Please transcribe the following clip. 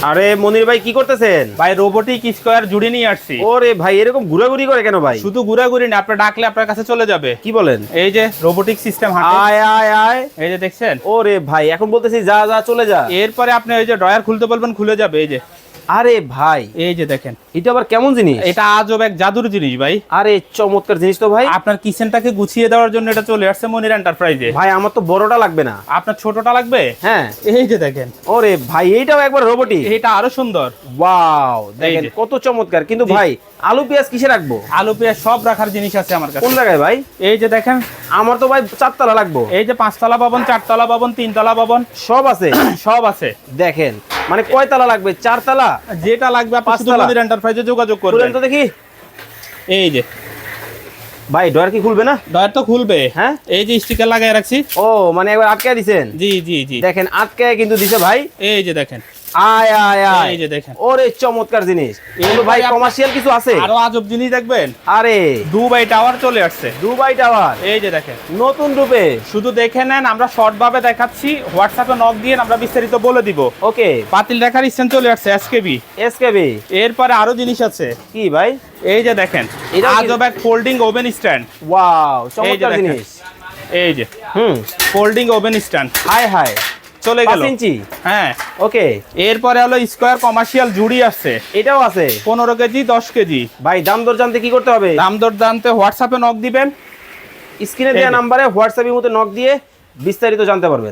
আরে মনির ভাই কি করতেছেন? ভাই রোবোটিক স্কয়ার জুড়ে নিয়ে আসছি। ওরে ভাই এরকম ঘোরাঘুরি করে কেন ভাই? শুধু ঘোরাঘুরি না, আপনি ডাকলে আপনার কাছে চলে যাবে। কি বলেন? এই যে রোবোটিক সিস্টেম হাতে, আয় আয় আয়। এই যে দেখছেন। ওরে ভাই এখন বলতেছি যা যা চলে যা। এরপরে আপনি ওই যে ড্রয়ার খুলতে বলবেন, খুলে যাবে। এই যে আরে ভাই এই যে দেখেন, এটা আবার কেমন জিনিস? এটা আজব এক জাদুর জিনিস ভাই। আরে চমৎকার জিনিস তো ভাই। আপনার কিচেনটাকে গুছিয়ে দেওয়ার জন্য এটা চলে আসছে মনির এন্টারপ্রাইজে। ভাই আমার তো বড়টা লাগবে না। আপনার ছোটটা লাগবে? হ্যাঁ এই যে দেখেন। ওরে ভাই এইটাও একবার রোবটিক। এটা আরো সুন্দর। ওয়াও দেখেন যে। কত চমৎকার। কিন্তু জি। ভাই আলু পেঁয়াজ কিসে রাখবো? আলু পেঁয়াজ সব রাখার জিনিস আছে আমার কাছে। কোন জায়গায় ভাই? এই যে দেখেন, আমার তো ভাই 4 তলা লাগবো। এই যে 5 তলা ভবন, 4 তলা ভবন, 3 তলা ভবন সব আছে। সব আছে। দেখেন মানে কয় তলা লাগবে? 4 তলা? যেটা লাগবে আপনি 5 শুধু তলা? মনির এন্টারপ্রাইজে যোগাযোগ খুলেন করবেন। তো দেখি। এই যে ভাই ডয়ার কি খুলবে না? ডয়ার তো খুলবে। হ্যাঁ এই যে স্টিকার লাগায় রাখছি। ও মানে একবার আটকে দিছেন? জি জি জি। দেখেন আটকে কিন্তু দিছে ভাই। এই যে দেখেন, আয় আয় আয়। এই যে দেখেন। ওরে চমৎকার জিনিস। কিন্তু ভাই কমার্শিয়াল কিছু আছে? আরো আজব জিনিস দেখবেন। আরে দুবাই টাওয়ার চলে আসছে। দুবাই টাওয়ার এই যে দেখেন, নতুন রূপে। শুধু দেখে নেন, আমরা শর্ট ভাবে দেখাচ্ছি। হোয়াটসঅ্যাপে নক দিয়ে আমরা বিস্তারিত বলে দিব। ওকে পাতিল রেখার স্ট্যান্ড চলে আসছে এসকেবি। এসকেবি এরপরে আরো জিনিস আছে। কি ভাই? এই যে দেখেন, এটাও কি? আজব এক ফোল্ডিং ওভেন স্ট্যান্ড। ওয়াও এই যে চমৎকার দেখেন। জিনিস। এই যে হুম ফোল্ডিং ওভেন স্ট্যান্ড হাই হাই চলে গেল। 5 ইঞ্চি। হ্যাঁ, ওকে এরপরে হলো স্কয়ার কমার্শিয়াল জুড়ি আসছে। এটাও আছে। 15 কেজি 10 কেজি। ভাই দাম দর জানতে কি করতে হবে? দাম দর জানতে হোয়াটসঅ্যাপে নক দিবেন। স্ক্রিনে দেওয়া এই যে। নাম্বারে হোয়াটসঅ্যাপের মধ্যে নক দিয়ে বিস্তারিত জানতে পারবেন।